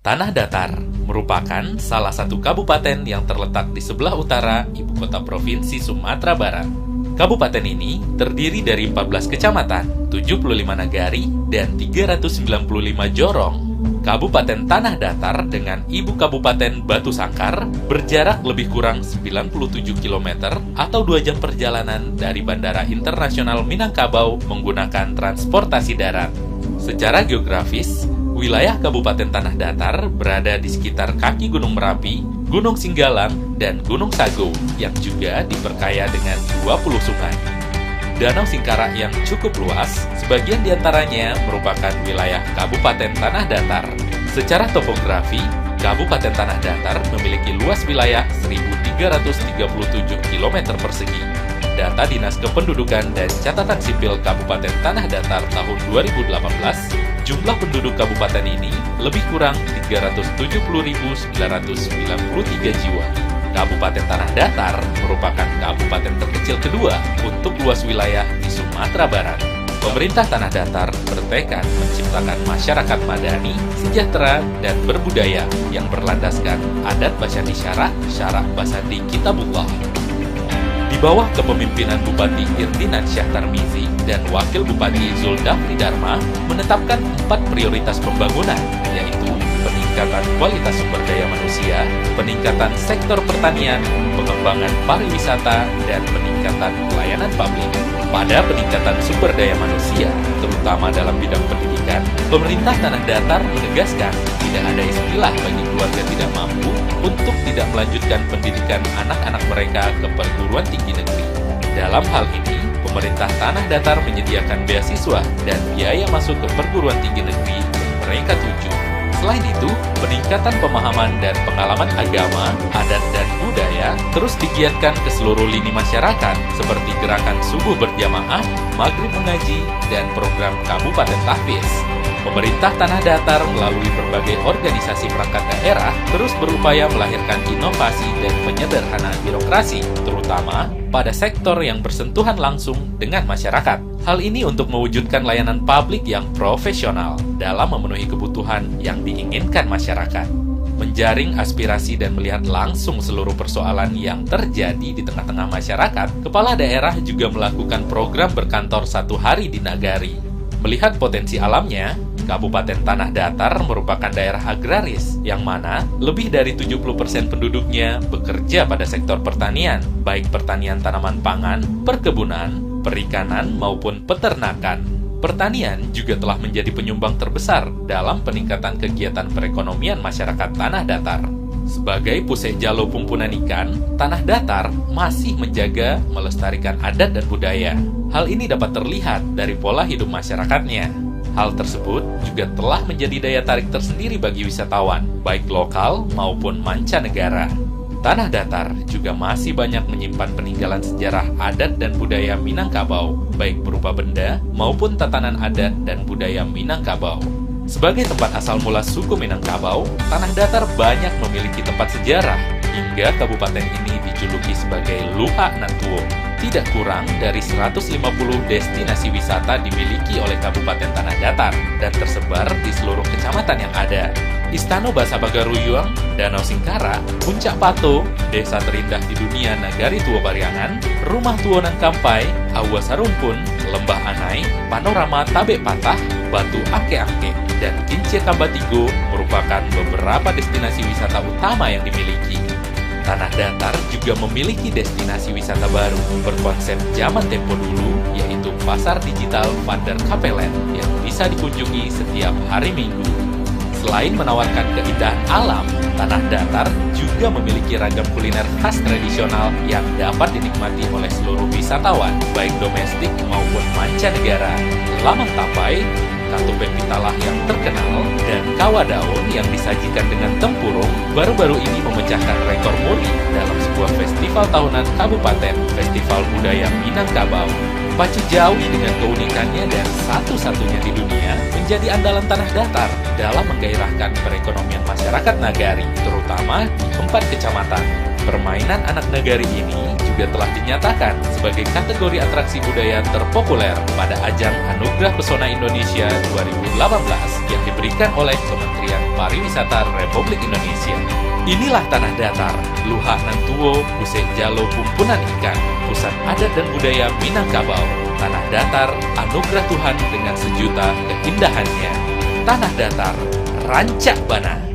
Tanah Datar merupakan salah satu kabupaten yang terletak di sebelah utara ibu kota provinsi Sumatera Barat. Kabupaten ini terdiri dari 14 kecamatan, 75 nagari, dan 395 jorong. Kabupaten Tanah Datar dengan ibu kabupaten Batu Sangkar berjarak lebih kurang 97 km atau 2 jam perjalanan dari Bandara Internasional Minangkabau menggunakan transportasi darat. Secara geografis, wilayah Kabupaten Tanah Datar berada di sekitar kaki Gunung Merapi, Gunung Singgalang, dan Gunung Sago yang juga diperkaya dengan 20 sungai. Danau Singkarak yang cukup luas, sebagian diantaranya merupakan wilayah Kabupaten Tanah Datar. Secara topografi, Kabupaten Tanah Datar memiliki luas wilayah 1.337 km persegi. Data Dinas Kependudukan dan Catatan Sipil Kabupaten Tanah Datar tahun 2018, jumlah penduduk kabupaten ini lebih kurang 370.993 jiwa. Kabupaten Tanah Datar merupakan kabupaten terkecil kedua untuk luas wilayah di Sumatera Barat. Pemerintah Tanah Datar bertekad menciptakan masyarakat madani, sejahtera, dan berbudaya yang berlandaskan adat Basandi Syarak Basandi Kitabullah. Di bawah kepemimpinan Bupati Irdinan Syah Tarmizi dan Wakil Bupati Zuldafri Dharma menetapkan 4 prioritas pembangunan, yaitu peningkatan kualitas sumber daya manusia, peningkatan sektor pertanian, pengembangan pariwisata, dan peningkatan pelayanan publik. Pada peningkatan sumber daya manusia, terutama dalam bidang pendidikan, pemerintah Tanah Datar menegaskan tidak ada istilah bagi keluarga tidak mampu untuk tidak melanjutkan pendidikan anak-anak mereka ke perguruan tinggi negeri. Dalam hal ini, pemerintah Tanah Datar menyediakan beasiswa dan biaya masuk ke perguruan tinggi negeri yang mereka tuju. Selain itu, peningkatan pemahaman dan pengalaman agama, adat, dan budaya terus digiatkan ke seluruh lini masyarakat seperti gerakan subuh berjamaah, maghrib mengaji, dan program Kabupaten Tahfiz. Pemerintah Tanah Datar melalui berbagai organisasi perangkat daerah terus berupaya melahirkan inovasi dan penyederhanaan birokrasi, terutama pada sektor yang bersentuhan langsung dengan masyarakat. Hal ini untuk mewujudkan layanan publik yang profesional dalam memenuhi kebutuhan yang diinginkan masyarakat. Menjaring aspirasi dan melihat langsung seluruh persoalan yang terjadi di tengah-tengah masyarakat, kepala daerah juga melakukan program berkantor 1 hari di Nagari. Melihat potensi alamnya, Kabupaten Tanah Datar merupakan daerah agraris yang mana lebih dari 70% penduduknya bekerja pada sektor pertanian, baik pertanian tanaman pangan, perkebunan, perikanan, maupun peternakan. Pertanian juga telah menjadi penyumbang terbesar dalam peningkatan kegiatan perekonomian masyarakat Tanah Datar. Sebagai pusat jalo pumpunan ikan, Tanah Datar masih menjaga melestarikan adat dan budaya. Hal ini dapat terlihat dari pola hidup masyarakatnya. Hal tersebut juga telah menjadi daya tarik tersendiri bagi wisatawan, baik lokal maupun mancanegara. Tanah Datar juga masih banyak menyimpan peninggalan sejarah adat dan budaya Minangkabau, baik berupa benda maupun tatanan adat dan budaya Minangkabau. Sebagai tempat asal mula suku Minangkabau, Tanah Datar banyak memiliki tempat sejarah, hingga kabupaten ini dijuluki sebagai Luhak Nantuo. Tidak kurang dari 150 destinasi wisata dimiliki oleh Kabupaten Tanah Datar dan tersebar di seluruh kecamatan yang ada. Istana Basa Bagaruyuang, Danau Singkarak, Puncak Pato, desa terindah di dunia Nagari Tua Bariangan, Rumah Tua Nangkampai, Awa Sarumpun, Lembah Anai, Panorama Tabek Patah, Batu Ake-Ake, dan Kincir Kambatigo merupakan beberapa destinasi wisata utama yang dimiliki. Tanah Datar juga memiliki destinasi wisata baru berkonsep zaman tempo dulu, yaitu Pasar Digital Vander Kapellen yang bisa dikunjungi setiap hari Minggu. Selain menawarkan keindahan alam, Tanah Datar juga memiliki ragam kuliner khas tradisional yang dapat dinikmati oleh seluruh wisatawan, baik domestik maupun mancanegara. Lamang tapai, Katupen Pitalah yang terkenal, dan Kawa Daun yang disajikan dengan tempurung baru-baru ini memecahkan rekor muri dalam sebuah festival tahunan kabupaten, Festival Budaya Minangkabau. Pacu jauh dengan keunikannya dan satu-satunya di dunia menjadi andalan Tanah Datar dalam menggairahkan perekonomian masyarakat Nagari, terutama di 4 kecamatan. Permainan anak negari ini juga telah dinyatakan sebagai kategori atraksi budaya terpopuler pada ajang Anugerah Pesona Indonesia 2018 yang diberikan oleh Kementerian Pariwisata Republik Indonesia. Inilah Tanah Datar, Luhak Nantuo, Pusek Jalo Pumpunan Ikan, Pusat Adat dan Budaya Minangkabau. Tanah Datar, anugerah Tuhan dengan sejuta keindahannya. Tanah Datar, Rancak Bana.